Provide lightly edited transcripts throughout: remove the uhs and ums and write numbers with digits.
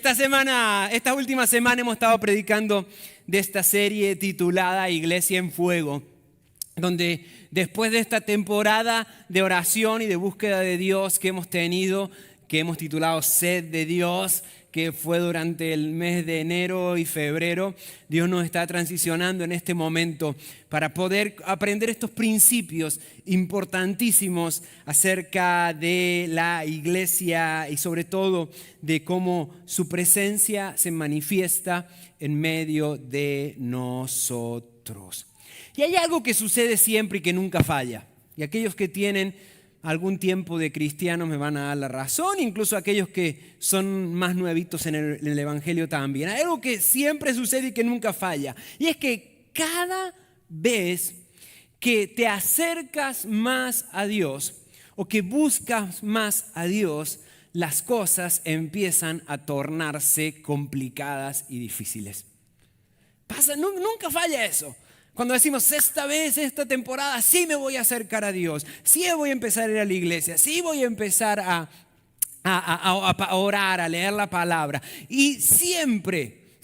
Esta última semana hemos estado predicando de esta serie titulada Iglesia en Fuego, donde después de esta temporada de oración y de búsqueda de Dios que hemos tenido, que hemos titulado Sed de Dios, que fue durante el mes de enero y febrero, Dios nos está transicionando en este momento para poder aprender estos principios importantísimos acerca de la iglesia y sobre todo de cómo su presencia se manifiesta en medio de nosotros. Y hay algo que sucede siempre y que nunca falla. Y aquellos que tienen algún tiempo de cristianos me van a dar la razón, incluso aquellos que son más nuevitos en el Evangelio también. Hay algo que siempre sucede y que nunca falla. Y es que cada vez que te acercas más a Dios o que buscas más a Dios, las cosas empiezan a tornarse complicadas y difíciles. Nunca falla eso. Cuando decimos esta vez, esta temporada, sí me voy a acercar a Dios, sí voy a empezar a ir a la iglesia, sí voy a empezar a orar, a leer la palabra. Y siempre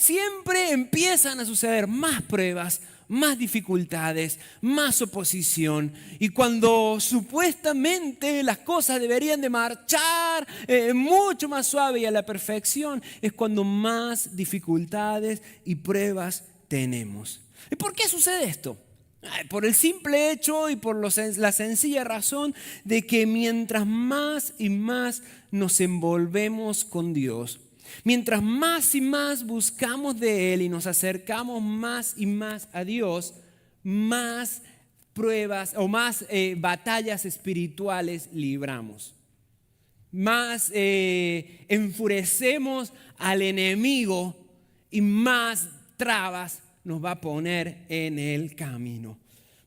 empiezan a suceder más pruebas, más dificultades, más oposición. Y cuando supuestamente las cosas deberían de marchar mucho más suave y a la perfección, es cuando más dificultades y pruebas tenemos. ¿Y por qué sucede esto? Por el simple hecho y por la sencilla razón de que mientras más y más nos envolvemos con Dios, mientras más y más buscamos de Él y nos acercamos más y más a Dios, más pruebas o más batallas espirituales libramos. Más enfurecemos al enemigo y más trabas nos va a poner en el camino.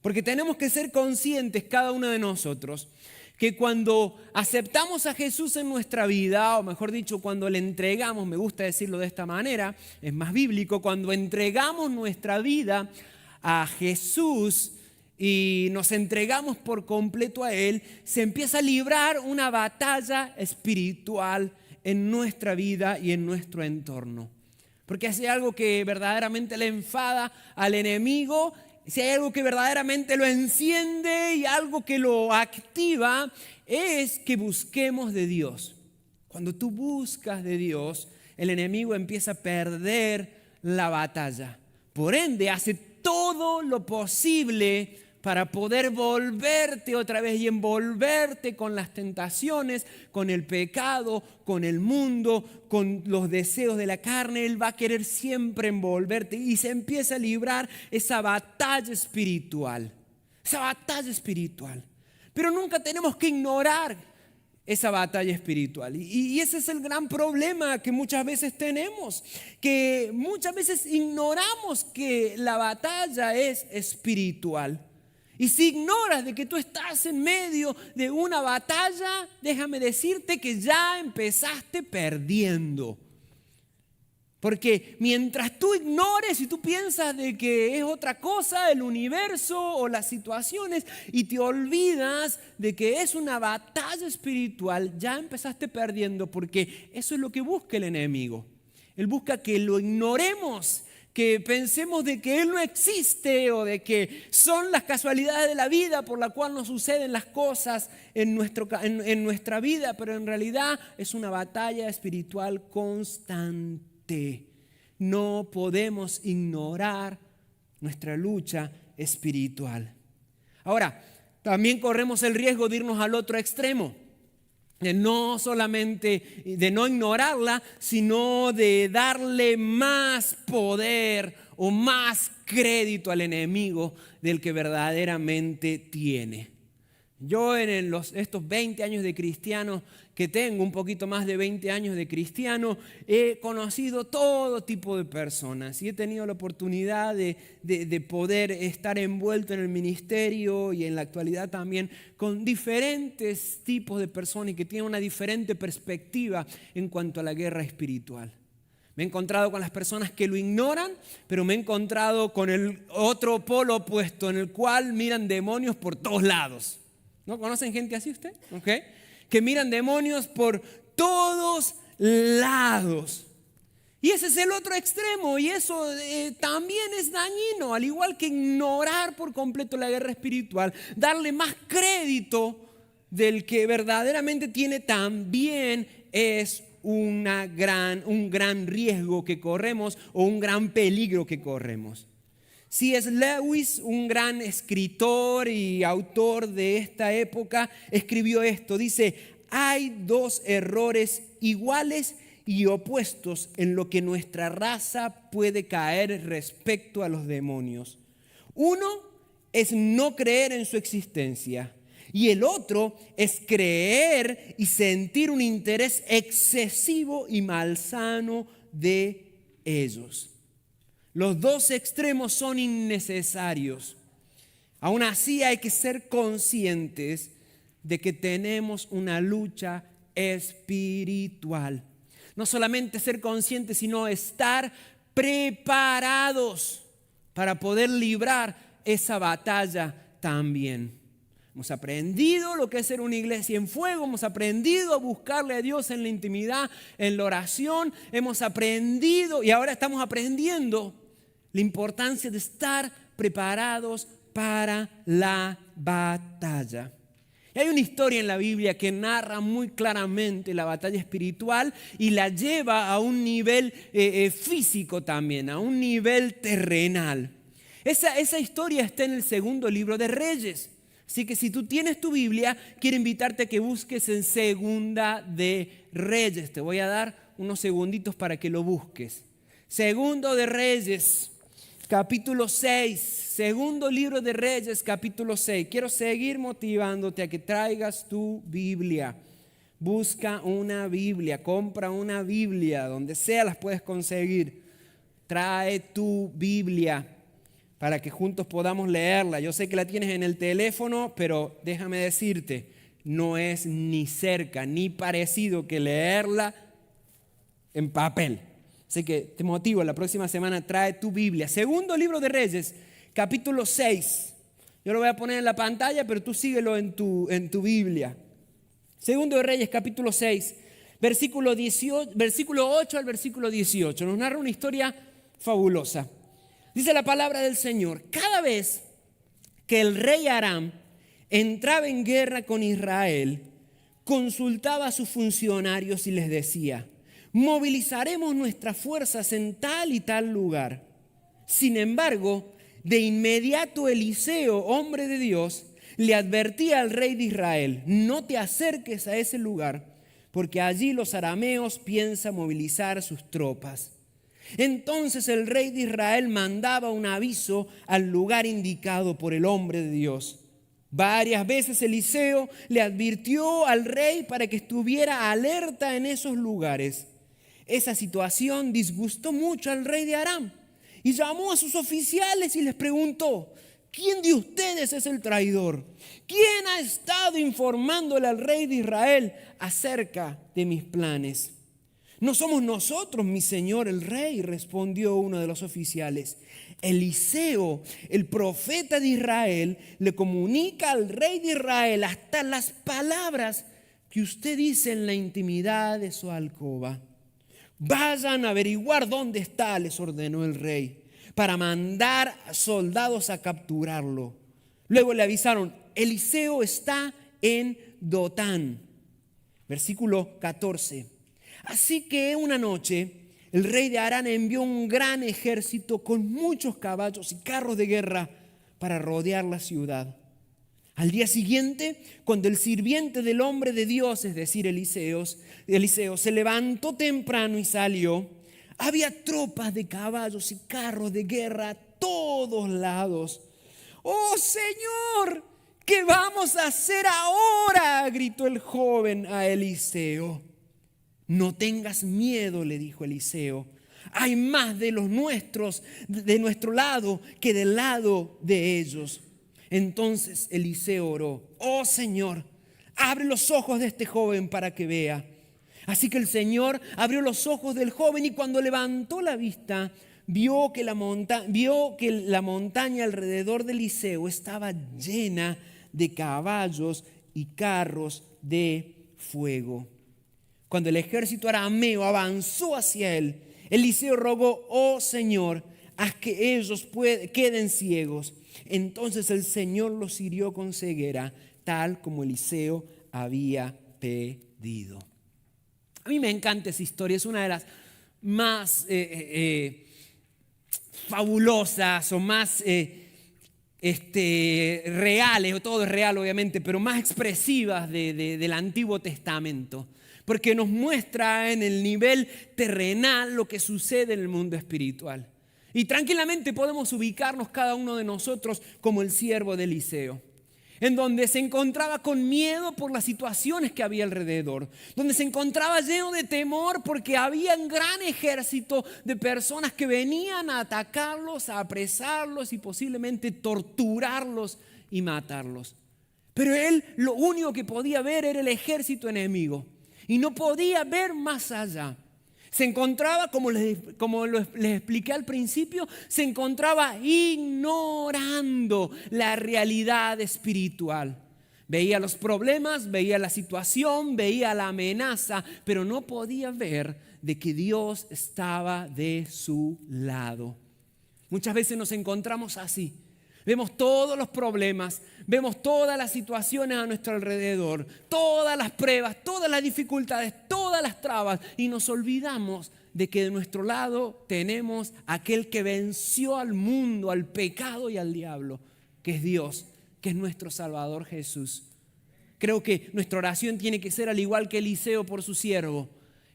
Porque tenemos que ser conscientes cada uno de nosotros que cuando aceptamos a Jesús en nuestra vida, o mejor dicho, cuando le entregamos, me gusta decirlo de esta manera, es más bíblico, cuando entregamos nuestra vida a Jesús y nos entregamos por completo a Él, se empieza a librar una batalla espiritual en nuestra vida y en nuestro entorno. Porque si hay algo que verdaderamente le enfada al enemigo, si hay algo que verdaderamente lo enciende y algo que lo activa, es que busquemos de Dios. Cuando tú buscas de Dios, el enemigo empieza a perder la batalla. Por ende, hace todo lo posible para poder volverte otra vez y envolverte con las tentaciones, con el pecado, con el mundo, con los deseos de la carne. Él va a querer siempre envolverte y se empieza a librar esa batalla espiritual. Pero nunca tenemos que ignorar esa batalla espiritual. Y ese es el gran problema que muchas veces tenemos, que muchas veces ignoramos que la batalla es espiritual. Y si ignoras de que tú estás en medio de una batalla, déjame decirte que ya empezaste perdiendo. Porque mientras tú ignores y tú piensas de que es otra cosa, el universo o las situaciones, y te olvidas de que es una batalla espiritual, ya empezaste perdiendo, porque eso es lo que busca el enemigo. Él busca que lo ignoremos, que pensemos de que Él no existe o de que son las casualidades de la vida por la cual nos suceden las cosas en nuestra vida, pero en realidad es una batalla espiritual constante. No podemos ignorar nuestra lucha espiritual. Ahora, también corremos el riesgo de irnos al otro extremo. No solamente de no ignorarla, sino de darle más poder o más crédito al enemigo del que verdaderamente tiene. Yo en estos 20 años de cristiano que tengo, un poquito más de 20 años de cristiano, he conocido todo tipo de personas y he tenido la oportunidad de poder estar envuelto en el ministerio y en la actualidad también con diferentes tipos de personas y que tienen una diferente perspectiva en cuanto a la guerra espiritual. Me he encontrado con las personas que lo ignoran, pero me he encontrado con el otro polo opuesto en el cual miran demonios por todos lados. ¿No conocen gente así usted? ¿Okay? Que miran demonios por todos lados. Y ese es el otro extremo, y eso también es dañino, al igual que ignorar por completo la guerra espiritual, darle más crédito del que verdaderamente tiene, también es un gran riesgo que corremos o un gran peligro que corremos. C.S. Lewis, un gran escritor y autor de esta época, escribió esto. Dice: hay dos errores iguales y opuestos en lo que nuestra raza puede caer respecto a los demonios. Uno es no creer en su existencia, y el otro es creer y sentir un interés excesivo y malsano de ellos. Los dos extremos son innecesarios. Aún así hay que ser conscientes de que tenemos una lucha espiritual. No solamente ser conscientes, sino estar preparados para poder librar esa batalla también. Hemos aprendido lo que es ser una iglesia en fuego, hemos aprendido a buscarle a Dios en la intimidad, en la oración, hemos aprendido y ahora estamos aprendiendo la importancia de estar preparados para la batalla. Y hay una historia en la Biblia que narra muy claramente la batalla espiritual y la lleva a un nivel físico también, a un nivel terrenal. Esa historia está en el segundo libro de Reyes. Así que si tú tienes tu Biblia, quiero invitarte a que busques en Segunda de Reyes. Te voy a dar unos segunditos para que lo busques. Segundo de Reyes, capítulo 6. Segundo libro de Reyes, capítulo 6. Quiero seguir motivándote a que traigas tu Biblia. Busca una Biblia, compra una Biblia, donde sea las puedes conseguir. Trae tu Biblia para que juntos podamos leerla. Yo sé que la tienes en el teléfono, pero déjame decirte, no es ni cerca ni parecido que leerla en papel. Así que te motivo, la próxima semana trae tu Biblia. Segundo libro de Reyes, capítulo 6. Yo lo voy a poner en la pantalla, pero tú síguelo en tu Biblia. Segundo de Reyes, capítulo 6, versículo 8 al versículo 18. Nos narra una historia fabulosa. Dice la palabra del Señor: cada vez que el rey Aram entraba en guerra con Israel, consultaba a sus funcionarios y les decía: movilizaremos nuestras fuerzas en tal y tal lugar. Sin embargo, de inmediato Eliseo, hombre de Dios, le advertía al rey de Israel: no te acerques a ese lugar, porque allí los arameos piensan movilizar sus tropas. Entonces el rey de Israel mandaba un aviso al lugar indicado por el hombre de Dios. Varias veces Eliseo le advirtió al rey para que estuviera alerta en esos lugares. Esa situación disgustó mucho al rey de Aram y llamó a sus oficiales y les preguntó: ¿quién de ustedes es el traidor? ¿Quién ha estado informándole al rey de Israel acerca de mis planes? No somos nosotros, mi señor el rey, respondió uno de los oficiales. Eliseo, el profeta de Israel, le comunica al rey de Israel hasta las palabras que usted dice en la intimidad de su alcoba. Vayan a averiguar dónde está, les ordenó el rey, para mandar soldados a capturarlo. Luego le avisaron: Eliseo está en Dotán. Versículo 14. Así que una noche el rey de Aram envió un gran ejército con muchos caballos y carros de guerra para rodear la ciudad. Al día siguiente, cuando el sirviente del hombre de Dios, es decir, Eliseo, se levantó temprano y salió, había tropas de caballos y carros de guerra a todos lados. ¡Oh, Señor! ¿Qué vamos a hacer ahora?, gritó el joven a Eliseo. No tengas miedo, le dijo Eliseo. Hay más de los nuestros de nuestro lado que del lado de ellos. Entonces Eliseo oró: oh Señor, abre los ojos de este joven para que vea. Así que el Señor abrió los ojos del joven y cuando levantó la vista, vio que la montaña alrededor de Eliseo estaba llena de caballos y carros de fuego. Cuando el ejército arameo avanzó hacia él, Eliseo rogó: oh Señor, haz que ellos queden ciegos. Entonces el Señor los hirió con ceguera, tal como Eliseo había pedido. A mí me encanta esa historia, es una de las más fabulosas o más reales, o todo es real obviamente, pero más expresivas del Antiguo Testamento, porque nos muestra en el nivel terrenal lo que sucede en el mundo espiritual. Y tranquilamente podemos ubicarnos cada uno de nosotros como el siervo de Eliseo, en donde se encontraba con miedo por las situaciones que había alrededor, donde se encontraba lleno de temor porque había un gran ejército de personas que venían a atacarlos, a apresarlos y posiblemente torturarlos y matarlos. Pero él lo único que podía ver era el ejército enemigo y no podía ver más allá. Se encontraba, como les expliqué al principio, se encontraba ignorando la realidad espiritual. Veía los problemas, veía la situación, veía la amenaza, pero no podía ver de que Dios estaba de su lado. Muchas veces nos encontramos así. Vemos todos los problemas, vemos todas las situaciones a nuestro alrededor, todas las pruebas, todas las dificultades, todas las trabas, y nos olvidamos de que de nuestro lado tenemos aquel que venció al mundo, al pecado y al diablo, que es Dios, que es nuestro Salvador Jesús. Creo que nuestra oración tiene que ser al igual que Eliseo por su siervo,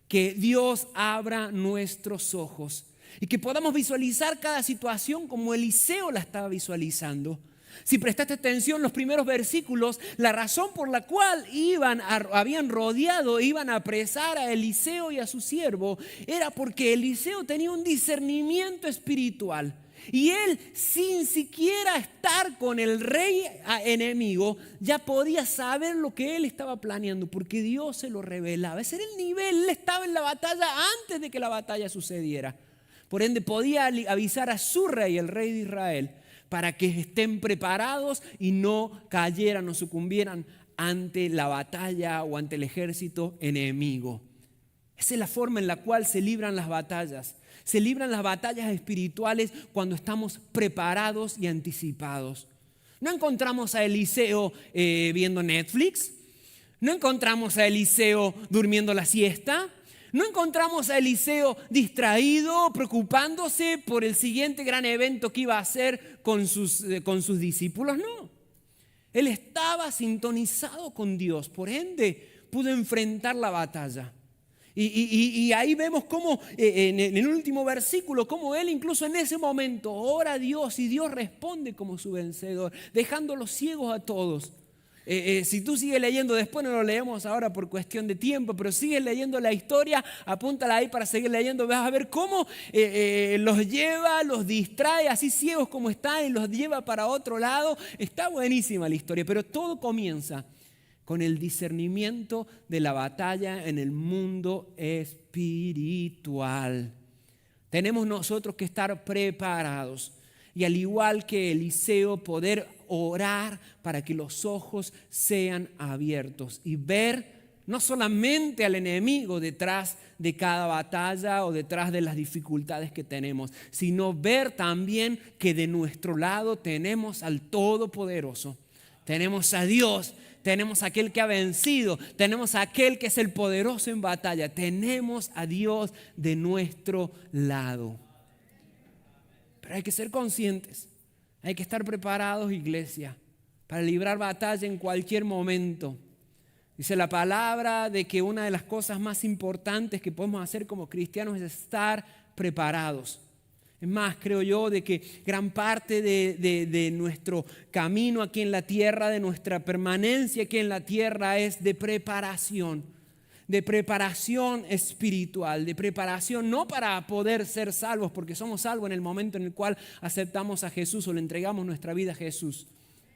que Dios abra nuestros ojos y que podamos visualizar cada situación como Eliseo la estaba visualizando. Si prestaste atención en los primeros versículos, la razón por la cual habían rodeado, iban a apresar a Eliseo y a su siervo, era porque Eliseo tenía un discernimiento espiritual. Y él, sin siquiera estar con el rey enemigo, ya podía saber lo que él estaba planeando, porque Dios se lo revelaba. Ese era el nivel, él estaba en la batalla antes de que la batalla sucediera. Por ende, podía avisar a su rey, el rey de Israel, para que estén preparados y no cayeran o sucumbieran ante la batalla o ante el ejército enemigo. Esa es la forma en la cual se libran las batallas. Se libran las batallas espirituales cuando estamos preparados y anticipados. No encontramos a Eliseo viendo Netflix. No encontramos a Eliseo durmiendo la siesta. No encontramos a Eliseo distraído, preocupándose por el siguiente gran evento que iba a hacer con sus discípulos. No. Él estaba sintonizado con Dios. Por ende, pudo enfrentar la batalla. Y ahí vemos cómo en el último versículo, cómo él incluso en ese momento ora a Dios y Dios responde como su vencedor, dejando los ciegos a todos. Si tú sigues leyendo, después no lo leemos ahora por cuestión de tiempo, pero sigues leyendo la historia, apúntala ahí para seguir leyendo, vas a ver cómo los lleva, los distrae, así ciegos como están, y los lleva para otro lado. Está buenísima la historia, pero todo comienza con el discernimiento de la batalla en el mundo espiritual. Tenemos nosotros que estar preparados y al igual que Eliseo poder orar para que los ojos sean abiertos y ver no solamente al enemigo detrás de cada batalla o detrás de las dificultades que tenemos, sino ver también que de nuestro lado tenemos al Todopoderoso, tenemos a Dios. Tenemos a aquel que ha vencido, tenemos a aquel que es el poderoso en batalla, tenemos a Dios de nuestro lado. Pero hay que ser conscientes, hay que estar preparados, iglesia, para librar batalla en cualquier momento. Dice la palabra de que una de las cosas más importantes que podemos hacer como cristianos es estar preparados. Es más, creo yo, de que gran parte de nuestro camino aquí en la tierra, de nuestra permanencia aquí en la tierra es de preparación espiritual, de preparación no para poder ser salvos, porque somos salvos en el momento en el cual aceptamos a Jesús o le entregamos nuestra vida a Jesús.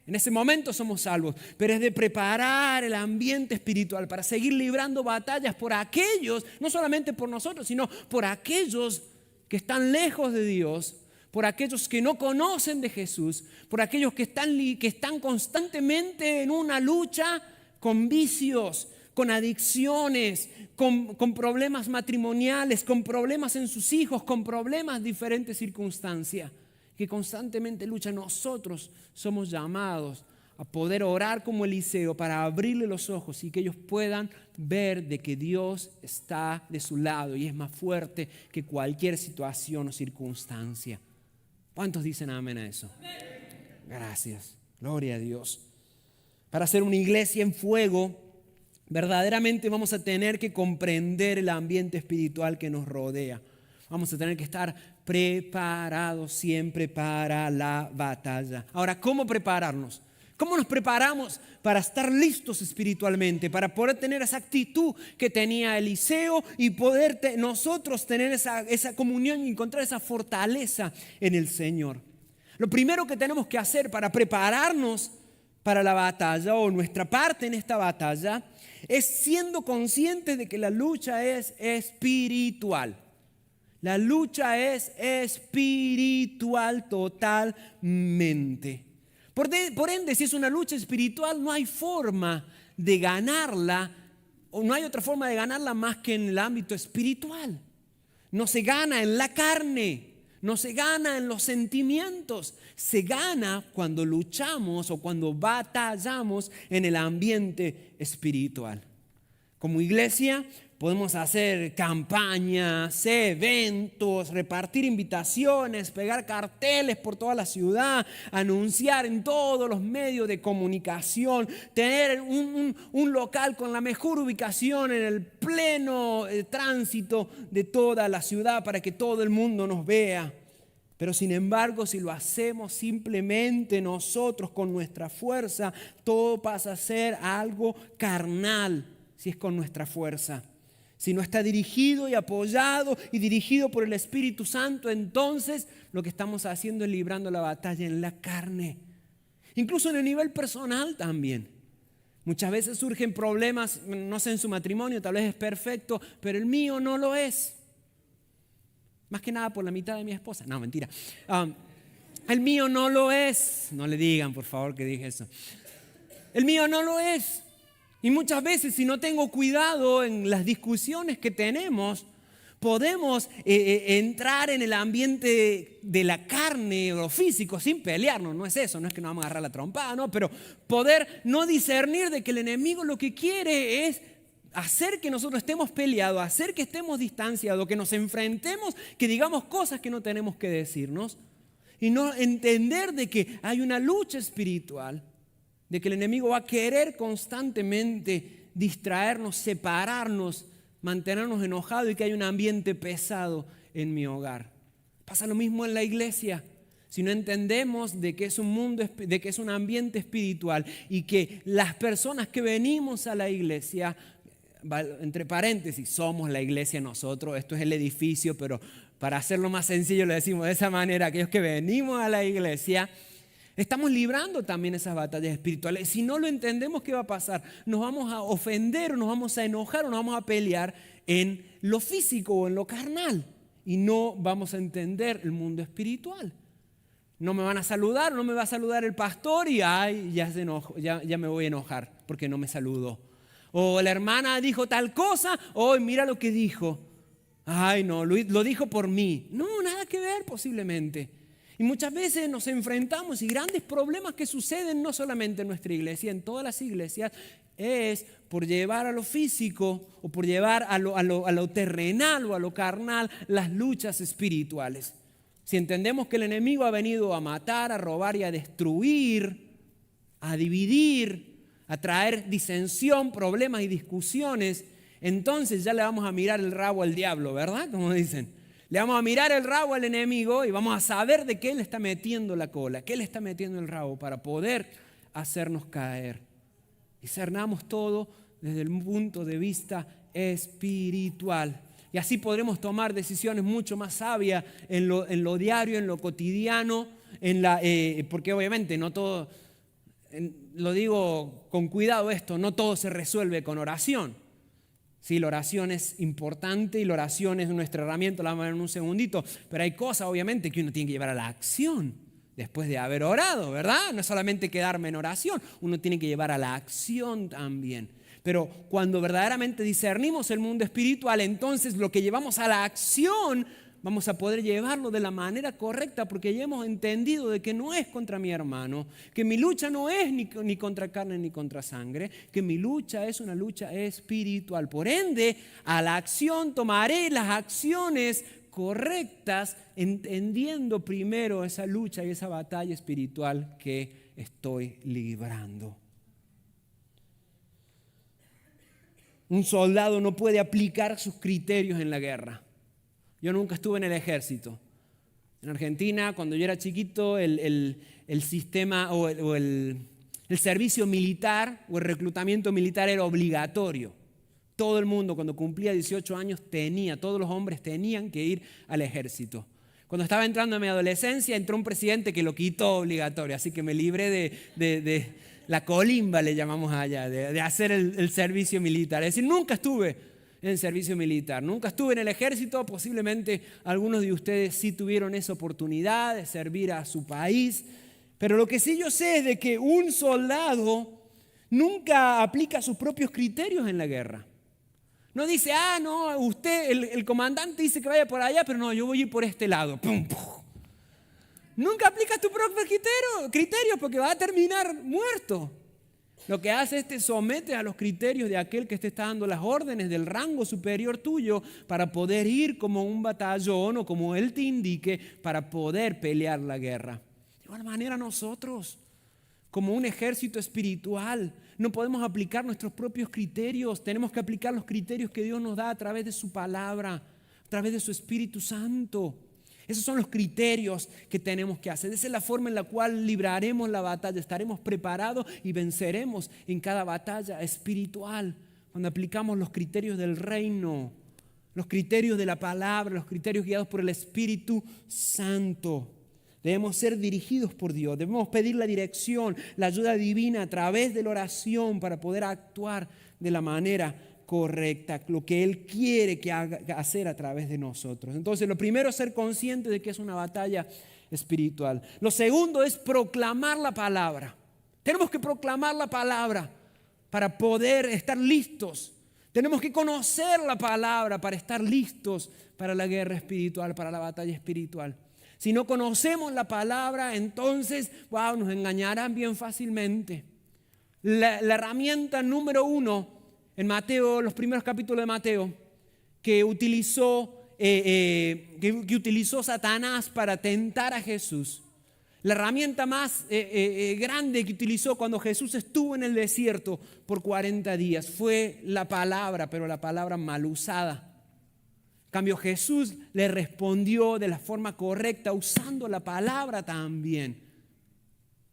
En ese momento somos salvos, pero es de preparar el ambiente espiritual para seguir librando batallas por aquellos, no solamente por nosotros, sino por aquellos que están lejos de Dios, por aquellos que no conocen de Jesús, por aquellos que están constantemente en una lucha con vicios, con adicciones, con problemas matrimoniales, con problemas en sus hijos, con problemas de diferentes circunstancias, que constantemente luchan. Nosotros somos llamados a poder orar como Eliseo para abrirle los ojos y que ellos puedan ver de que Dios está de su lado y es más fuerte que cualquier situación o circunstancia. ¿Cuántos dicen amén a eso? Gracias, gloria a Dios. Para ser una iglesia en fuego, verdaderamente vamos a tener que comprender el ambiente espiritual que nos rodea. Vamos a tener que estar preparados siempre para la batalla. Ahora, ¿cómo prepararnos? ¿Cómo nos preparamos para estar listos espiritualmente? Para poder tener esa actitud que tenía Eliseo y poder nosotros tener esa comunión y encontrar esa fortaleza en el Señor. Lo primero que tenemos que hacer para prepararnos para la batalla o nuestra parte en esta batalla es siendo conscientes de que la lucha es espiritual. La lucha es espiritual totalmente. Por ende, si es una lucha espiritual, no hay forma de ganarla, o no hay otra forma de ganarla más que en el ámbito espiritual. No se gana en la carne, no se gana en los sentimientos, se gana cuando luchamos o cuando batallamos en el ambiente espiritual. Como iglesia podemos hacer campañas, eventos, repartir invitaciones, pegar carteles por toda la ciudad, anunciar en todos los medios de comunicación, tener un local con la mejor ubicación en el pleno tránsito de toda la ciudad para que todo el mundo nos vea. Pero sin embargo, si lo hacemos simplemente nosotros con nuestra fuerza, todo pasa a ser algo carnal si es con nuestra fuerza. Si no está dirigido y apoyado y dirigido por el Espíritu Santo, entonces lo que estamos haciendo es librando la batalla en la carne. Incluso en el nivel personal también. Muchas veces surgen problemas, no sé, en su matrimonio, tal vez es perfecto, pero el mío no lo es. Más que nada por la mitad de mi esposa. No, mentira. El mío no lo es. No le digan, por favor, que dije eso. El mío no lo es. Y muchas veces, si no tengo cuidado en las discusiones que tenemos, podemos entrar en el ambiente de la carne o físico sin pelearnos. No es eso, no es que nos vamos a agarrar la trompada, no, pero poder no discernir de que el enemigo lo que quiere es hacer que nosotros estemos peleados, hacer que estemos distanciados, que nos enfrentemos, que digamos cosas que no tenemos que decirnos y no entender de que hay una lucha espiritual, de que el enemigo va a querer constantemente distraernos, separarnos, mantenernos enojados y que hay un ambiente pesado en mi hogar. Pasa lo mismo en la iglesia. Si no entendemos de que es un mundo, de que es un ambiente espiritual y que las personas que venimos a la iglesia, entre paréntesis, somos la iglesia nosotros, esto es el edificio, pero para hacerlo más sencillo lo decimos de esa manera, aquellos que venimos a la iglesia, estamos librando también esas batallas espirituales. Si no lo entendemos, ¿qué va a pasar? Nos vamos a ofender, o nos vamos a enojar, o nos vamos a pelear en lo físico o en lo carnal. Y no vamos a entender el mundo espiritual. No me van a saludar, no me va a saludar el pastor y ay, ya me voy a enojar porque no me saludó. O la hermana dijo tal cosa, hoy mira lo que dijo. Ay, no, lo dijo por mí. No, nada que ver posiblemente. Y muchas veces nos enfrentamos y grandes problemas que suceden no solamente en nuestra iglesia, en todas las iglesias, es por llevar a lo físico o por llevar a lo terrenal o a lo carnal las luchas espirituales. Si entendemos que el enemigo ha venido a matar, a robar y a destruir, a dividir, a traer disensión, problemas y discusiones, entonces ya le vamos a mirar el rabo al diablo, ¿verdad? Como dicen. Le vamos a mirar el rabo al enemigo y vamos a saber de qué él está metiendo la cola, qué él está metiendo el rabo para poder hacernos caer. Discernamos todo desde el punto de vista espiritual. Y así podremos tomar decisiones mucho más sabias en lo diario, en lo cotidiano, porque obviamente no todo, lo digo con cuidado esto, no todo se resuelve con oración. Sí, la oración es importante y la oración es nuestra herramienta, la vamos a ver en un segundito, pero hay cosas obviamente que uno tiene que llevar a la acción después de haber orado, ¿verdad? No es solamente quedarme en oración, uno tiene que llevar a la acción también. Pero cuando verdaderamente discernimos el mundo espiritual, entonces lo que llevamos a la acción vamos a poder llevarlo de la manera correcta, porque ya hemos entendido de que no es contra mi hermano, que mi lucha no es ni contra carne ni contra sangre, que mi lucha es una lucha espiritual. Por ende, a la acción tomaré las acciones correctas, entendiendo primero esa lucha y esa batalla espiritual que estoy librando. Un soldado no puede aplicar sus criterios en la guerra. Yo nunca estuve en el ejército. En Argentina, cuando yo era chiquito, el sistema o el servicio militar o el reclutamiento militar era obligatorio. Todo el mundo, cuando cumplía 18 años, todos los hombres tenían que ir al ejército. Cuando estaba entrando en mi adolescencia, entró un presidente que lo quitó obligatorio, así que me libré de la colimba, le llamamos allá, de hacer el servicio militar. Es decir, nunca estuve en el servicio militar, nunca estuve en el ejército. Posiblemente algunos de ustedes sí tuvieron esa oportunidad de servir a su país, pero lo que sí yo sé es de que un soldado nunca aplica sus propios criterios en la guerra. No dice, no, usted, el comandante dice que vaya por allá, pero no, yo voy a ir por este lado. ¡Pum, pum! Nunca aplicas tu propio criterio porque va a terminar muerto. Lo que hace es te somete a los criterios de aquel que te está dando las órdenes del rango superior tuyo para poder ir como un batallón o como él te indique para poder pelear la guerra. De igual manera nosotros, como un ejército espiritual, no podemos aplicar nuestros propios criterios. Tenemos que aplicar los criterios que Dios nos da a través de su palabra, a través de su Espíritu Santo. Esos son los criterios que tenemos que hacer. Esa es la forma en la cual libraremos la batalla. Estaremos preparados y venceremos en cada batalla espiritual. Cuando aplicamos los criterios del reino, los criterios de la palabra, los criterios guiados por el Espíritu Santo. Debemos ser dirigidos por Dios. Debemos pedir la dirección, la ayuda divina a través de la oración para poder actuar de la manera correcta, lo que Él quiere hacer a través de nosotros. Entonces, lo primero es ser consciente de que es una batalla espiritual. Lo segundo es proclamar la palabra. Tenemos que proclamar la palabra para poder estar listos. Tenemos que conocer la palabra para estar listos para la guerra espiritual, para la batalla espiritual. Si no conocemos la palabra, entonces, nos engañarán bien fácilmente. La herramienta número 1 en Mateo, los primeros capítulos de Mateo, que utilizó Satanás para tentar a Jesús. La herramienta más grande que utilizó cuando Jesús estuvo en el desierto por 40 días fue la palabra, pero la palabra mal usada. En cambio, Jesús le respondió de la forma correcta usando la palabra también.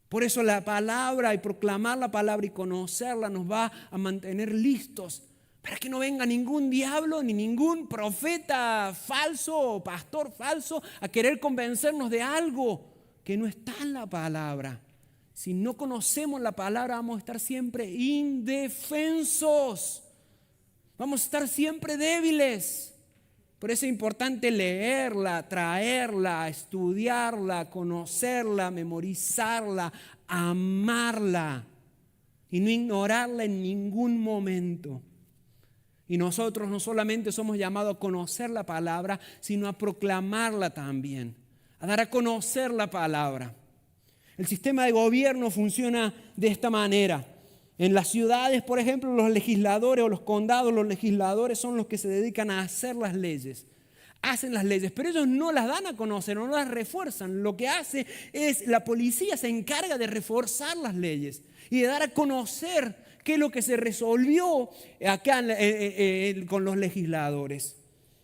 Por eso la palabra y proclamar la palabra y conocerla nos va a mantener listos para que no venga ningún diablo ni ningún profeta falso o pastor falso a querer convencernos de algo que no está en la palabra. Si no conocemos la palabra, vamos a estar siempre indefensos. Vamos a estar siempre débiles. Por eso es importante leerla, traerla, estudiarla, conocerla, memorizarla, amarla y no ignorarla en ningún momento. Y nosotros no solamente somos llamados a conocer la palabra, sino a proclamarla también, a dar a conocer la palabra. El sistema de gobierno funciona de esta manera. En las ciudades, por ejemplo, los legisladores o los condados, los legisladores son los que se dedican a hacer las leyes. Hacen las leyes, pero ellos no las dan a conocer, no las refuerzan. Lo que hace es, la policía se encarga de reforzar las leyes y de dar a conocer qué es lo que se resolvió acá con los legisladores.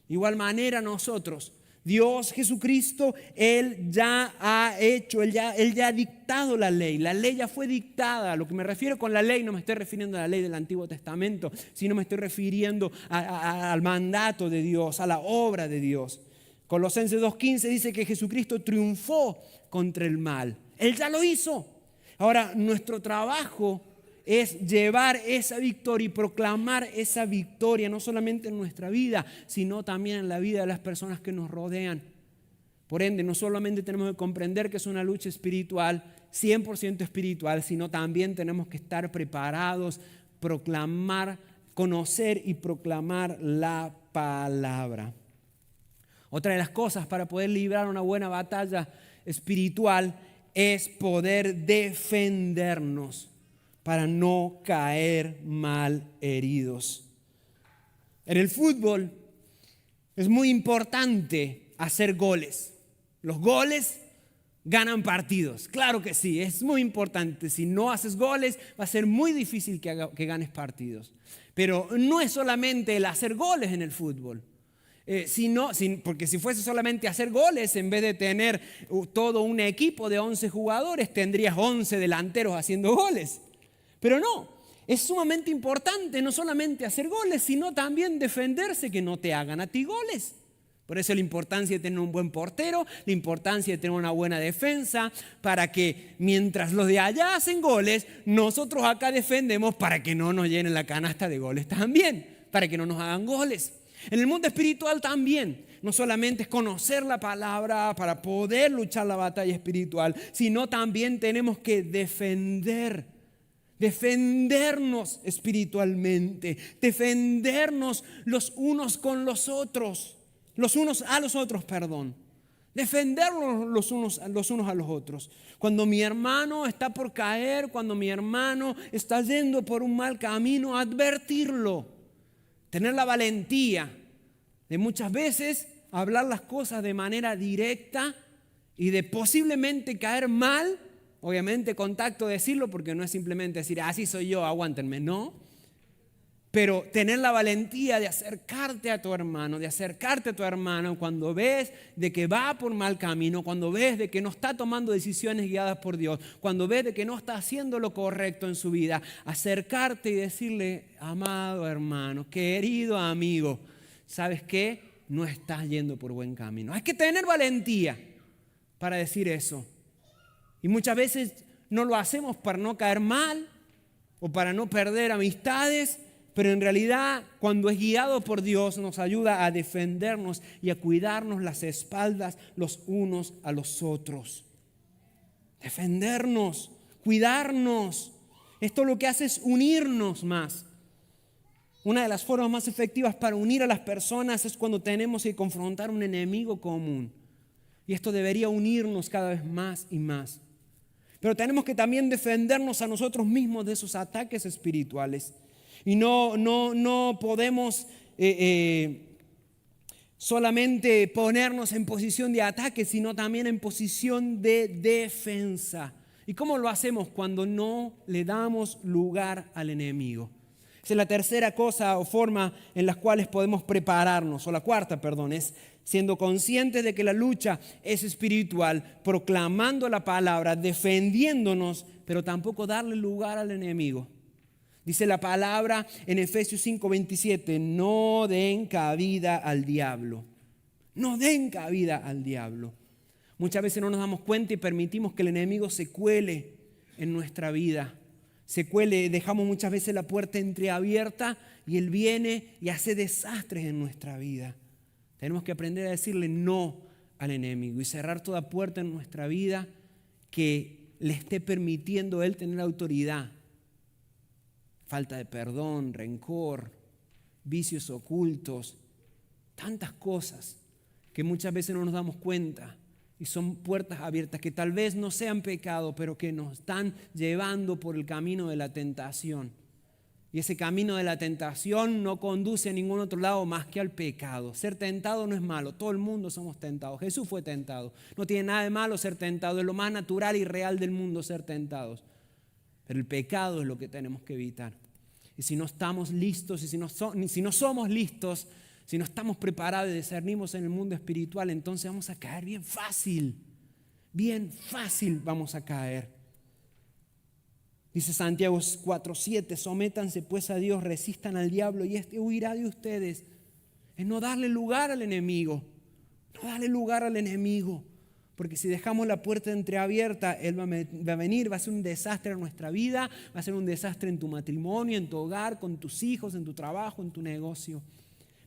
De igual manera nosotros, Dios Jesucristo, Él ya ha hecho, Él ya ha dictado la ley. La ley ya fue dictada. Lo que me refiero con la ley, no me estoy refiriendo a la ley del Antiguo Testamento, sino me estoy refiriendo al mandato de Dios, a la obra de Dios. Colosenses 2:15 dice que Jesucristo triunfó contra el mal. Él ya lo hizo. Ahora, nuestro trabajo es llevar esa victoria y proclamar esa victoria, no solamente en nuestra vida, sino también en la vida de las personas que nos rodean. Por ende, no solamente tenemos que comprender que es una lucha espiritual, 100% espiritual, sino también tenemos que estar preparados conocer y proclamar la palabra. Otra de las cosas para poder librar una buena batalla espiritual es poder defendernos para no caer mal heridos. En el fútbol es muy importante hacer goles. Los goles ganan partidos, claro que sí, es muy importante. Si no haces goles, va a ser muy difícil que ganes partidos. Pero no es solamente el hacer goles en el fútbol. Porque si fuese solamente hacer goles, en vez de tener todo un equipo de 11 jugadores, tendrías 11 delanteros haciendo goles. Pero no, es sumamente importante no solamente hacer goles, sino también defenderse, que no te hagan a ti goles. Por eso la importancia de tener un buen portero, la importancia de tener una buena defensa, para que mientras los de allá hacen goles, nosotros acá defendemos para que no nos llenen la canasta de goles también, para que no nos hagan goles. En el mundo espiritual también, no solamente es conocer la palabra para poder luchar la batalla espiritual, sino también tenemos que defendernos espiritualmente, defendernos los unos a los otros, defendernos los unos a los otros. Cuando mi hermano está por caer, cuando mi hermano está yendo por un mal camino, advertirlo, tener la valentía de muchas veces hablar las cosas de manera directa y de posiblemente caer mal. Obviamente con tacto decirlo, porque no es simplemente decir así soy yo, aguántenme, no. Pero tener la valentía de acercarte a tu hermano, cuando ves de que va por mal camino, cuando ves de que no está tomando decisiones guiadas por Dios, cuando ves de que no está haciendo lo correcto en su vida, acercarte y decirle: amado hermano, querido amigo, ¿sabes qué? No estás yendo por buen camino. Hay que tener valentía para decir eso. Y muchas veces no lo hacemos para no caer mal o para no perder amistades, pero en realidad cuando es guiado por Dios nos ayuda a defendernos y a cuidarnos las espaldas los unos a los otros. Defendernos, cuidarnos. Esto lo que hace es unirnos más. Una de las formas más efectivas para unir a las personas es cuando tenemos que confrontar un enemigo común. Y esto debería unirnos cada vez más y más. Pero tenemos que también defendernos a nosotros mismos de esos ataques espirituales. Y no podemos solamente ponernos en posición de ataque, sino también en posición de defensa. ¿Y cómo lo hacemos? Cuando no le damos lugar al enemigo. Esa es la tercera cosa o forma en las cuales podemos prepararnos, o la cuarta, es siendo conscientes de que la lucha es espiritual, proclamando la palabra, defendiéndonos, pero tampoco darle lugar al enemigo. Dice la palabra en Efesios 5:27, no den cabida al diablo. No den cabida al diablo. Muchas veces no nos damos cuenta y permitimos que el enemigo se cuele en nuestra vida. Dejamos muchas veces la puerta entreabierta y él viene y hace desastres en nuestra vida. Tenemos que aprender a decirle no al enemigo y cerrar toda puerta en nuestra vida que le esté permitiendo a él tener autoridad. Falta de perdón, rencor, vicios ocultos, tantas cosas que muchas veces no nos damos cuenta y son puertas abiertas que tal vez no sean pecado, pero que nos están llevando por el camino de la tentación. Y ese camino de la tentación no conduce a ningún otro lado más que al pecado. Ser tentado no es malo, todo el mundo somos tentados. Jesús fue tentado, no tiene nada de malo ser tentado, es lo más natural y real del mundo ser tentados. Pero el pecado es lo que tenemos que evitar. Y si no estamos listos, y si no somos listos, si no estamos preparados y discernimos en el mundo espiritual, entonces vamos a caer bien fácil vamos a caer. Dice Santiago 4:7, sométanse pues a Dios, resistan al diablo y este huirá de ustedes. Es no darle lugar al enemigo, porque si dejamos la puerta entreabierta, él va a venir, va a ser un desastre en nuestra vida, va a ser un desastre en tu matrimonio, en tu hogar, con tus hijos, en tu trabajo, en tu negocio.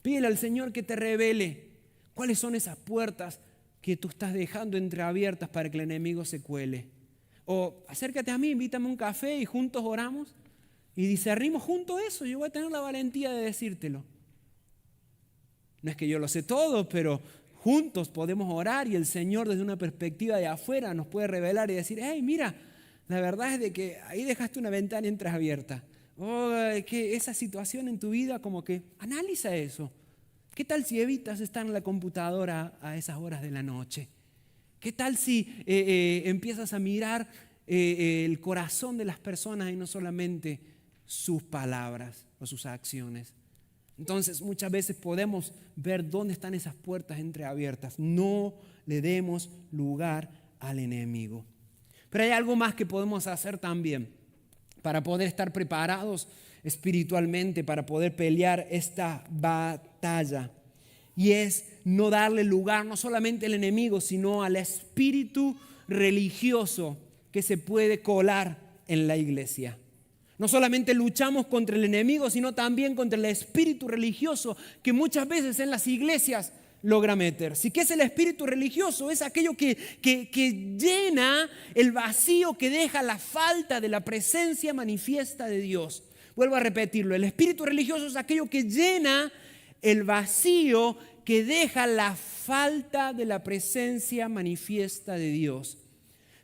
Pídele al Señor que te revele cuáles son esas puertas que tú estás dejando entreabiertas para que el enemigo se cuele. O acércate a mí, invítame a un café y juntos oramos. Y discernimos juntos eso. Yo voy a tener la valentía de decírtelo. No es que yo lo sé todo, pero juntos podemos orar y el Señor desde una perspectiva de afuera nos puede revelar y decir, hey, mira, la verdad es de que ahí dejaste una ventana entreabierta. Oh, que esa situación en tu vida, como que analiza eso. ¿Qué tal si evitas estar en la computadora a esas horas de la noche? ¿Qué tal si empiezas a mirar el corazón de las personas y no solamente sus palabras o sus acciones? Entonces muchas veces podemos ver dónde están esas puertas entreabiertas. No le demos lugar al enemigo. Pero hay algo más que podemos hacer también para poder estar preparados espiritualmente, para poder pelear esta batalla. Y es no darle lugar no solamente al enemigo, sino al espíritu religioso que se puede colar en la iglesia. No solamente luchamos contra el enemigo, sino también contra el espíritu religioso que muchas veces en las iglesias logra meter. ¿Sí? ¿Qué es el espíritu religioso? Es aquello que llena el vacío que deja la falta de la presencia manifiesta de Dios. Vuelvo a repetirlo, el espíritu religioso es aquello que llena el vacío que deja la falta de la presencia manifiesta de Dios.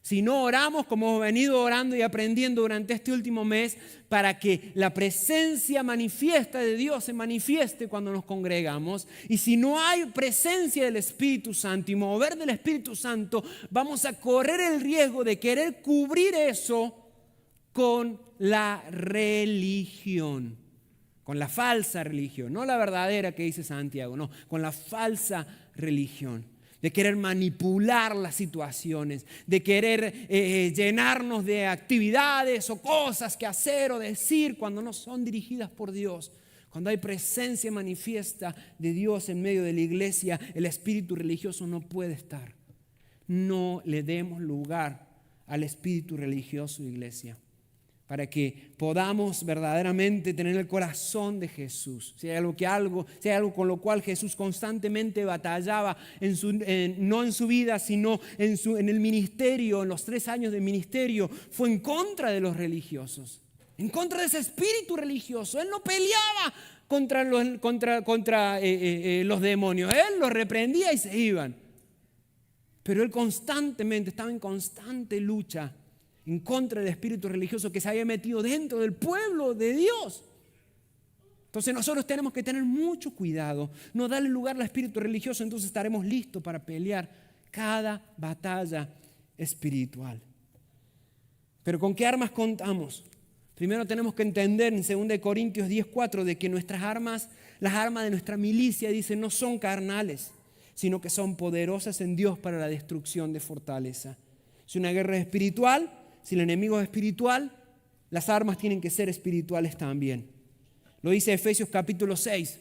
Si no oramos como hemos venido orando y aprendiendo durante este último mes para que la presencia manifiesta de Dios se manifieste cuando nos congregamos, y si no hay presencia del Espíritu Santo y mover del Espíritu Santo, vamos a correr el riesgo de querer cubrir eso con la religión, con la falsa religión, no la verdadera que dice Santiago, no, con la falsa religión. De querer manipular las situaciones, de querer llenarnos de actividades o cosas que hacer o decir cuando no son dirigidas por Dios. Cuando hay presencia manifiesta de Dios en medio de la iglesia, el espíritu religioso no puede estar. No le demos lugar al espíritu religioso, iglesia, para que podamos verdaderamente tener el corazón de Jesús. Si hay algo con lo cual Jesús constantemente batallaba, no en su vida, sino en el ministerio, en los 3 años de ministerio, fue en contra de los religiosos, en contra de ese espíritu religioso. Él no peleaba contra los demonios, él los reprendía y se iban. Pero él constantemente estaba en constante lucha en contra del espíritu religioso que se había metido dentro del pueblo de Dios. Entonces nosotros tenemos que tener mucho cuidado, no darle lugar al espíritu religioso, entonces estaremos listos para pelear cada batalla espiritual. Pero ¿con qué armas contamos? Primero tenemos que entender en 2 Corintios 10:4 de que nuestras armas, las armas de nuestra milicia, dice, no son carnales, sino que son poderosas en Dios para la destrucción de fortaleza. Si una guerra es espiritual, si el enemigo es espiritual, las armas tienen que ser espirituales también. Lo dice Efesios capítulo 6.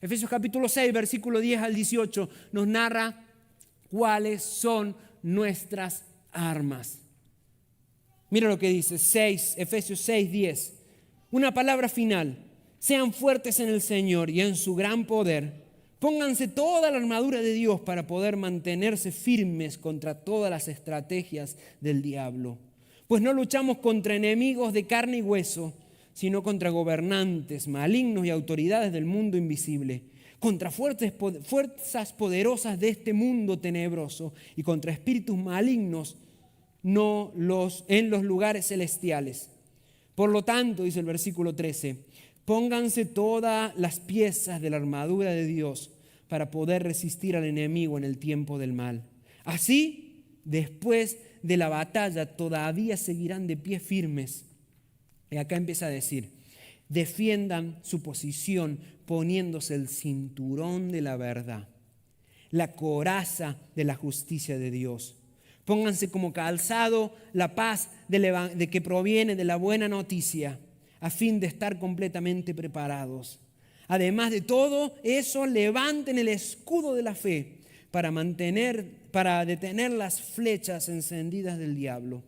Efesios capítulo 6, versículo 10 al 18, nos narra cuáles son nuestras armas. Mira lo que dice Efesios 6, 10. Una palabra final. Sean fuertes en el Señor y en su gran poder. Pónganse toda la armadura de Dios para poder mantenerse firmes contra todas las estrategias del diablo. Pues no luchamos contra enemigos de carne y hueso, sino contra gobernantes, malignos y autoridades del mundo invisible, contra fuerzas poderosas de este mundo tenebroso y contra espíritus malignos en los lugares celestiales. Por lo tanto, dice el versículo 13, pónganse todas las piezas de la armadura de Dios para poder resistir al enemigo en el tiempo del mal. Así, después de la batalla, todavía seguirán de pie firmes. Y acá empieza a decir, defiendan su posición poniéndose el cinturón de la verdad, la coraza de la justicia de Dios. Pónganse como calzado la paz de que proviene de la buena noticia, a fin de estar completamente preparados. Además de todo eso, levanten el escudo de la fe para detener las flechas encendidas del diablo.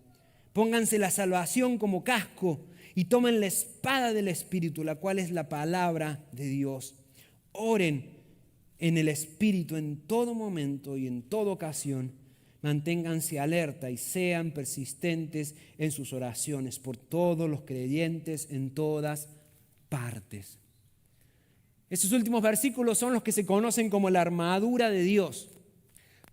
Pónganse la salvación como casco y tomen la espada del Espíritu, la cual es la palabra de Dios. Oren en el Espíritu en todo momento y en toda ocasión. Manténganse alerta y sean persistentes en sus oraciones por todos los creyentes en todas partes. Estos últimos versículos son los que se conocen como la armadura de Dios.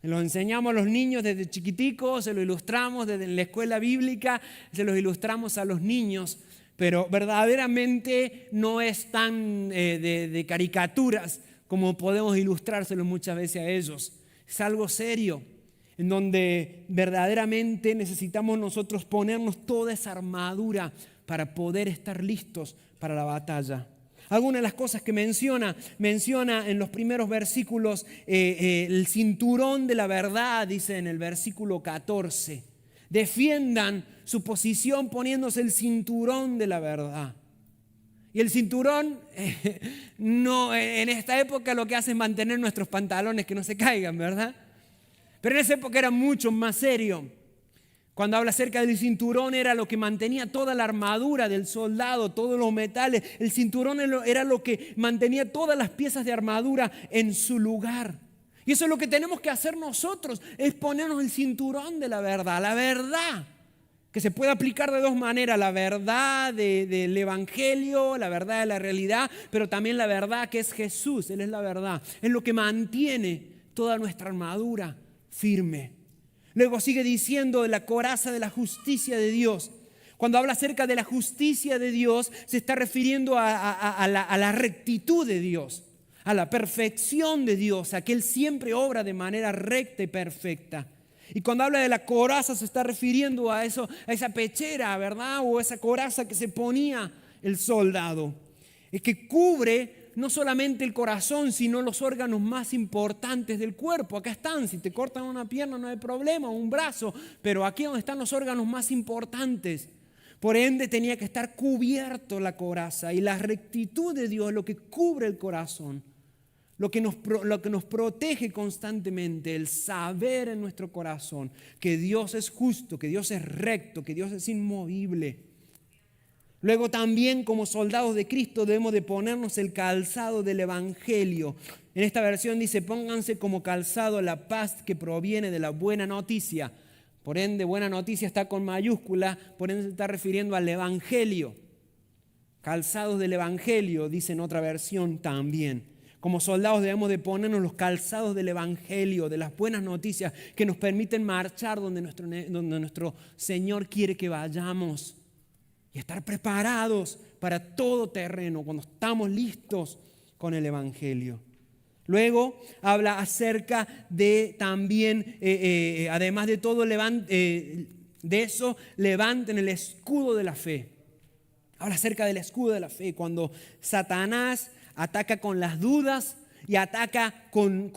Se los enseñamos a los niños desde chiquiticos, se los ilustramos desde la escuela bíblica, se los ilustramos a los niños, pero verdaderamente no es tan de caricaturas como podemos ilustrárselo muchas veces a ellos. Es algo serio, en donde verdaderamente necesitamos nosotros ponernos toda esa armadura para poder estar listos para la batalla. Algunas de las cosas que menciona en los primeros versículos, el cinturón de la verdad, dice en el versículo 14. Defiendan su posición poniéndose el cinturón de la verdad. Y el cinturón, no, en esta época lo que hace es mantener nuestros pantalones que no se caigan, ¿verdad? Pero en esa época era mucho más serio. Cuando habla acerca del cinturón, era lo que mantenía toda la armadura del soldado, todos los metales. El cinturón era lo que mantenía todas las piezas de armadura en su lugar. Y eso es lo que tenemos que hacer nosotros, es ponernos el cinturón de la verdad, que se puede aplicar de dos maneras: la verdad del Evangelio, la verdad de la realidad, pero también la verdad que es Jesús. Él es la verdad, es lo que mantiene toda nuestra armadura firme. Luego sigue diciendo de la coraza de la justicia de Dios. Cuando habla acerca de la justicia de Dios, se está refiriendo a la rectitud de Dios, a la perfección de Dios, a que Él siempre obra de manera recta y perfecta. Y cuando habla de la coraza, se está refiriendo a eso, a esa pechera, ¿verdad? O esa coraza que se ponía el soldado. Es que cubre no solamente el corazón, sino los órganos más importantes del cuerpo. Acá están, si te cortan una pierna no hay problema, un brazo, pero aquí donde están los órganos más importantes. Por ende tenía que estar cubierto la coraza, y la rectitud de Dios es lo que cubre el corazón, lo que nos protege constantemente, el saber en nuestro corazón que Dios es justo, que Dios es recto, que Dios es inmovible. Luego también como soldados de Cristo debemos de ponernos el calzado del Evangelio. En esta versión dice: pónganse como calzado la paz que proviene de la buena noticia. Por ende, buena noticia está con mayúscula, por ende se está refiriendo al Evangelio. Calzados del Evangelio, dice en otra versión también. Como soldados debemos de ponernos los calzados del Evangelio, de las buenas noticias que nos permiten marchar donde nuestro Señor quiere que vayamos. Y estar preparados para todo terreno cuando estamos listos con el Evangelio. Luego habla acerca de también, además de todo, de eso, levanten el escudo de la fe. Habla acerca del escudo de la fe. Cuando Satanás ataca con las dudas y ataca con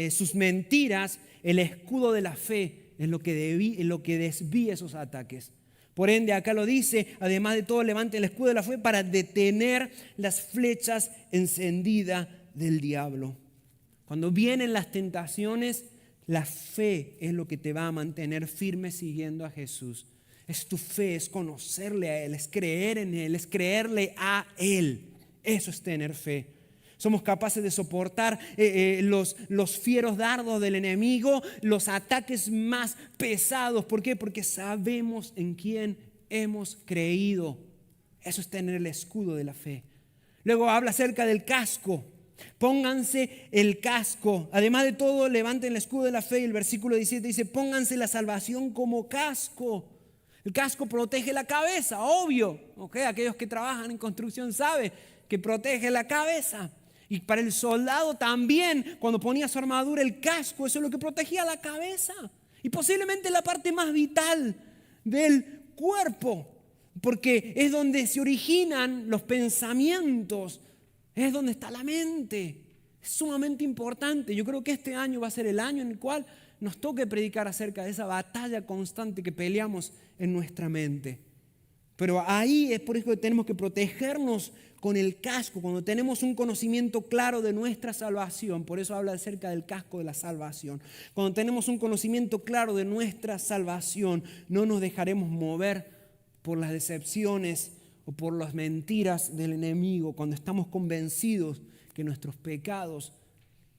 sus mentiras, el escudo de la fe es lo que desvía esos ataques. Por ende, acá lo dice: además de todo, levanten el escudo de la fe para detener las flechas encendidas del diablo. Cuando vienen las tentaciones, la fe es lo que te va a mantener firme siguiendo a Jesús. Es tu fe, es conocerle a Él, es creer en Él, es creerle a Él. Eso es tener fe. Somos capaces de soportar los fieros dardos del enemigo, los ataques más pesados. ¿Por qué? Porque sabemos en quién hemos creído. Eso es tener el escudo de la fe. Luego habla acerca del casco. Pónganse el casco. Además de todo, levanten el escudo de la fe. Y el versículo 17 dice: pónganse la salvación como casco. El casco protege la cabeza, obvio. ¿Okay? Aquellos que trabajan en construcción saben que protege la cabeza. Y para el soldado también, cuando ponía su armadura, el casco, eso es lo que protegía la cabeza. Y posiblemente la parte más vital del cuerpo, porque es donde se originan los pensamientos, es donde está la mente. Es sumamente importante. Yo creo que este año va a ser el año en el cual nos toque predicar acerca de esa batalla constante que peleamos en nuestra mente. Pero ahí es por eso que tenemos que protegernos con el casco, cuando tenemos un conocimiento claro de nuestra salvación. Por eso habla acerca del casco de la salvación. Cuando tenemos un conocimiento claro de nuestra salvación, no nos dejaremos mover por las decepciones o por las mentiras del enemigo. Cuando estamos convencidos que nuestros pecados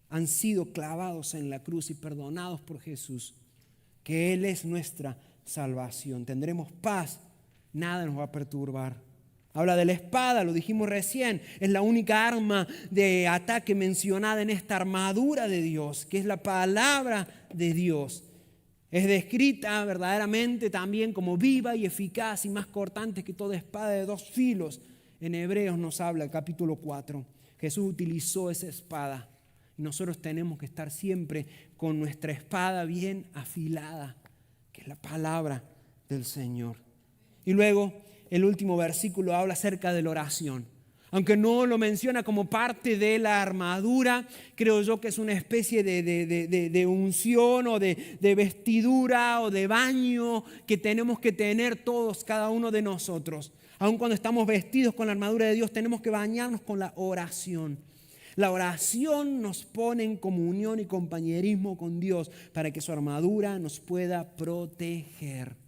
han sido clavados en la cruz y perdonados por Jesús, que Él es nuestra salvación. Tendremos paz, nada nos va a perturbar. Habla de la espada, lo dijimos recién, es la única arma de ataque mencionada en esta armadura de Dios, que es la palabra de Dios. Es descrita verdaderamente también como viva y eficaz y más cortante que toda espada de dos filos. En Hebreos nos habla el capítulo 4. Jesús utilizó esa espada y nosotros tenemos que estar siempre con nuestra espada bien afilada, que es la palabra del Señor. Y luego el último versículo habla acerca de la oración. Aunque no lo menciona como parte de la armadura, creo yo que es una especie de unción o de vestidura o de baño que tenemos que tener todos, cada uno de nosotros. Aun cuando estamos vestidos con la armadura de Dios, tenemos que bañarnos con la oración. La oración nos pone en comunión y compañerismo con Dios para que su armadura nos pueda proteger.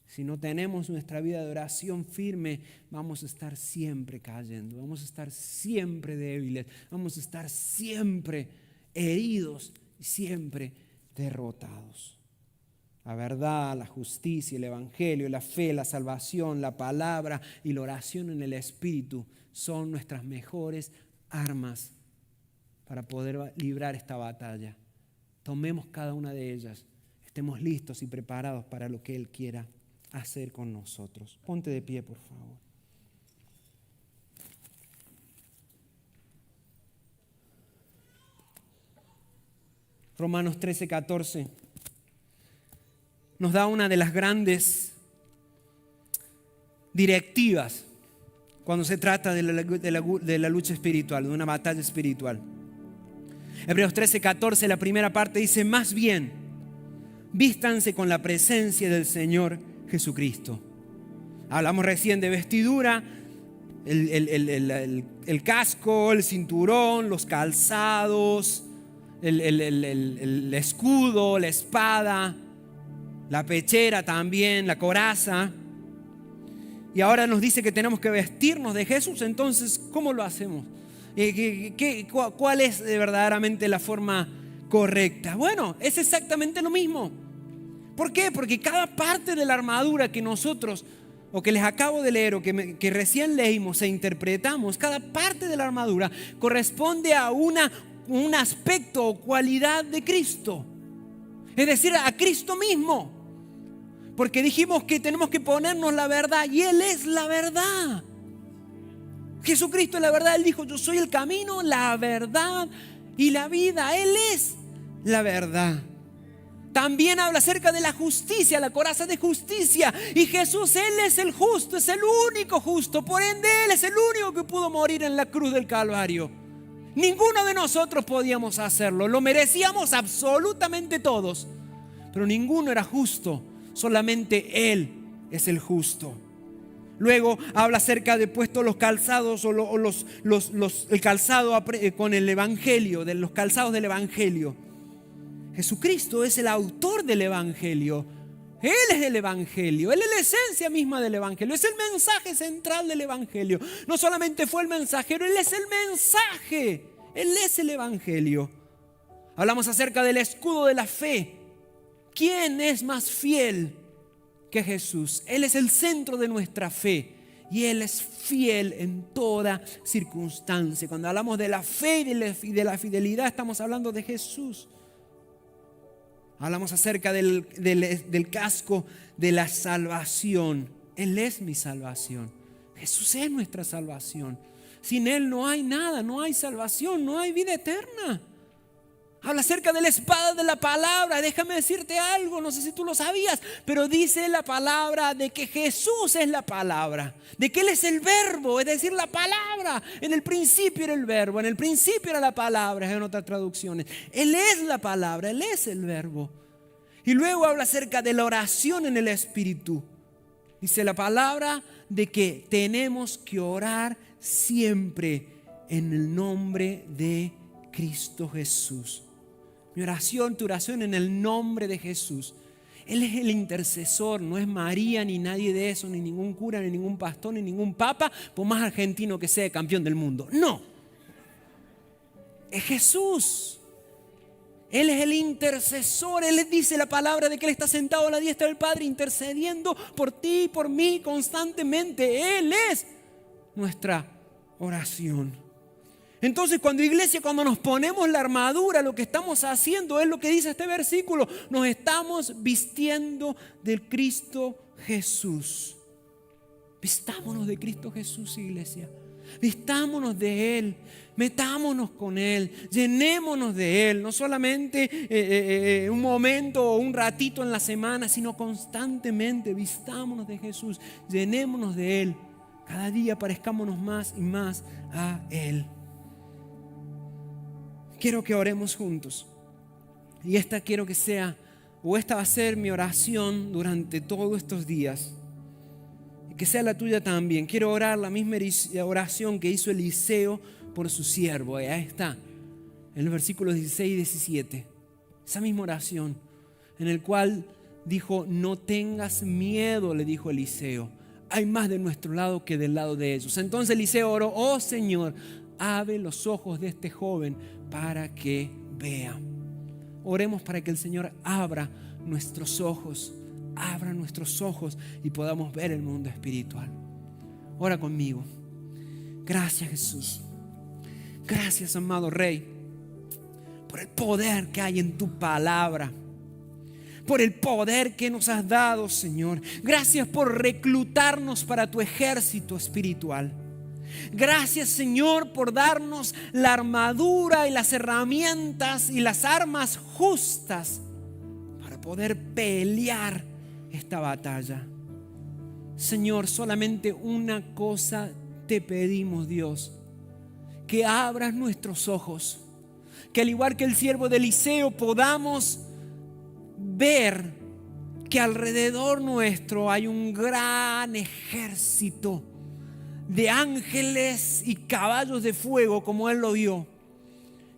Si no tenemos nuestra vida de oración firme, vamos a estar siempre cayendo, vamos a estar siempre débiles, vamos a estar siempre heridos y siempre derrotados. La verdad, la justicia, el evangelio, la fe, la salvación, la palabra y la oración en el Espíritu son nuestras mejores armas para poder librar esta batalla. Tomemos cada una de ellas, estemos listos y preparados para lo que Él quiera hacer con nosotros. Ponte de pie, por favor. Romanos 13:14 nos da una de las grandes directivas cuando se trata de la lucha espiritual, de una batalla espiritual. Hebreos 13:14, la primera parte dice: más bien, vístanse con la presencia del Señor Jesucristo. Hablamos recién de vestidura, el casco, el cinturón, los calzados, el escudo, la espada, la pechera también, la coraza. Y ahora nos dice que tenemos que vestirnos de Jesús. Entonces, ¿cómo lo hacemos? ¿Cuál es verdaderamente la forma correcta? Bueno, es exactamente lo mismo. ¿Por qué? Porque cada parte de la armadura que nosotros, o que les acabo de leer, o que recién leímos e interpretamos, cada parte de la armadura corresponde a un aspecto o cualidad de Cristo. Es decir, a Cristo mismo. Porque dijimos que tenemos que ponernos la verdad y Él es la verdad. Jesucristo es la verdad. Él dijo: yo soy el camino, la verdad y la vida. Él es la verdad. También habla acerca de la justicia, la coraza de justicia. Y Jesús, Él es el justo, es el único justo. Por ende, Él es el único que pudo morir en la cruz del Calvario. Ninguno de nosotros podíamos hacerlo. Lo merecíamos absolutamente todos. Pero ninguno era justo. Solamente Él es el justo. Luego habla acerca de puestos los calzados el calzado con el Evangelio, de los calzados del Evangelio. Jesucristo es el autor del Evangelio. Él es el Evangelio. Él es la esencia misma del Evangelio. Es el mensaje central del Evangelio. No solamente fue el mensajero, Él es el mensaje. Él es el Evangelio. Hablamos acerca del escudo de la fe. ¿Quién es más fiel que Jesús? Él es el centro de nuestra fe. Y Él es fiel en toda circunstancia. Cuando hablamos de la fe y de la fidelidad, estamos hablando de Jesús. Hablamos acerca del casco de la salvación. Él es mi salvación. Jesús es nuestra salvación. Sin Él no hay nada, no hay salvación, no hay vida eterna. Habla acerca de la espada de la palabra. Déjame decirte algo, no sé si tú lo sabías, pero dice la palabra de que Jesús es la palabra, de que Él es el verbo, es decir, la palabra. En el principio era el verbo, en el principio era la palabra, en otras traducciones. Él es la palabra, Él es el verbo. Y luego habla acerca de la oración en el Espíritu. Dice la palabra de que tenemos que orar siempre en el nombre de Cristo Jesús. Mi oración, tu oración en el nombre de Jesús. Él es el intercesor, no es María ni nadie de eso, ni ningún cura, ni ningún pastor, ni ningún papa, por más argentino que sea, campeón del mundo. No. Es Jesús. Él es el intercesor. Él dice la palabra de que Él está sentado a la diestra del Padre intercediendo por ti y por mí constantemente. Él es nuestra oración. Entonces cuando nos ponemos la armadura, lo que estamos haciendo es lo que dice este versículo. Nos estamos vistiendo del Cristo Jesús. Vistámonos de Cristo Jesús, iglesia. Vistámonos de Él, metámonos con Él, llenémonos de Él, no solamente un momento o un ratito en la semana, sino constantemente. Vistámonos de Jesús, llenémonos de Él. Cada día parezcámonos más y más a Él. Quiero que oremos juntos. Y esta va a ser mi oración durante todos estos días. Que sea la tuya también. Quiero orar la misma oración que hizo Eliseo por su siervo. Ahí está, en los versículos 16 y 17. Esa misma oración en el cual dijo: no tengas miedo, le dijo Eliseo. Hay más de nuestro lado que del lado de ellos. Entonces Eliseo oró: oh Señor, abre los ojos de este joven para que vea. Oremos para que el Señor abra nuestros ojos. Abra nuestros ojos y podamos ver el mundo espiritual. Ora conmigo. Gracias, Jesús. Gracias, amado Rey, por el poder que hay en tu palabra, por el poder que nos has dado, Señor. Gracias por reclutarnos para tu ejército espiritual. Gracias, Señor, por darnos la armadura y las herramientas y las armas justas para poder pelear esta batalla. Señor, solamente una cosa te pedimos, Dios: que abras nuestros ojos, que al igual que el siervo de Eliseo podamos ver que alrededor nuestro hay un gran ejército de ángeles y caballos de fuego, como él lo vio,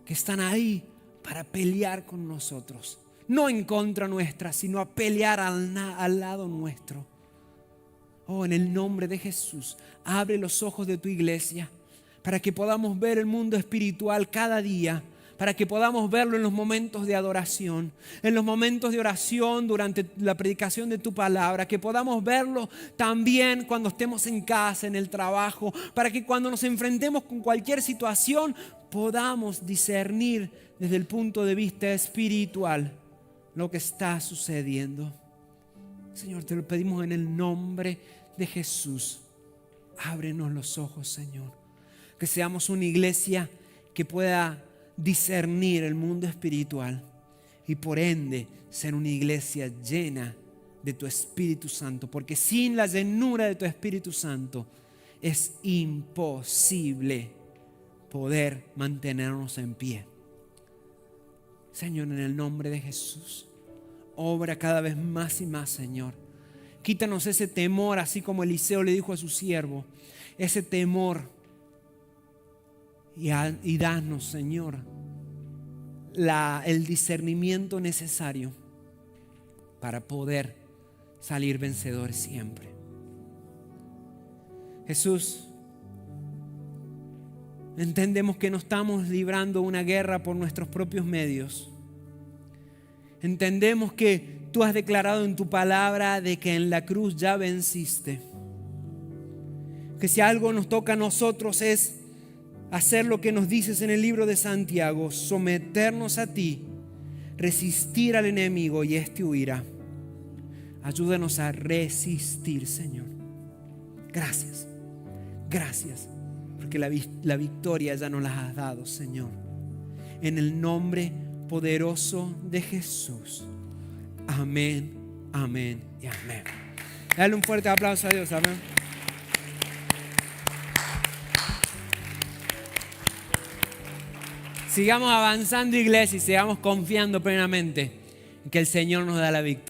que están ahí para pelear con nosotros. No en contra nuestra, sino a pelear al lado nuestro. Oh, en el nombre de Jesús, abre los ojos de tu iglesia para que podamos ver el mundo espiritual cada día, para que podamos verlo en los momentos de adoración, en los momentos de oración durante la predicación de tu palabra, que podamos verlo también cuando estemos en casa, en el trabajo, para que cuando nos enfrentemos con cualquier situación podamos discernir desde el punto de vista espiritual lo que está sucediendo. Señor, te lo pedimos en el nombre de Jesús. Ábrenos los ojos, Señor. Que seamos una iglesia que pueda discernir el mundo espiritual y por ende ser una iglesia llena de tu Espíritu Santo. Porque sin la llenura de tu Espíritu Santo es imposible poder mantenernos en pie. Señor, en el nombre de Jesús, obra cada vez más y más, Señor. Quítanos ese temor, así como Eliseo le dijo a su siervo, ese temor, y danos, Señor, el discernimiento necesario para poder salir vencedores siempre. Jesús, entendemos que no estamos librando una guerra por nuestros propios medios. Entendemos que tú has declarado en tu palabra de que en la cruz ya venciste. Que si algo nos toca a nosotros es hacer lo que nos dices en el libro de Santiago: someternos a ti, resistir al enemigo y éste huirá. Ayúdanos a resistir, Señor. Gracias, gracias, porque la victoria ya nos la has dado, Señor. En el nombre poderoso de Jesús. Amén, amén y amén. Dale un fuerte aplauso a Dios, amén. Sigamos avanzando, iglesia, y sigamos confiando plenamente en que el Señor nos da la victoria.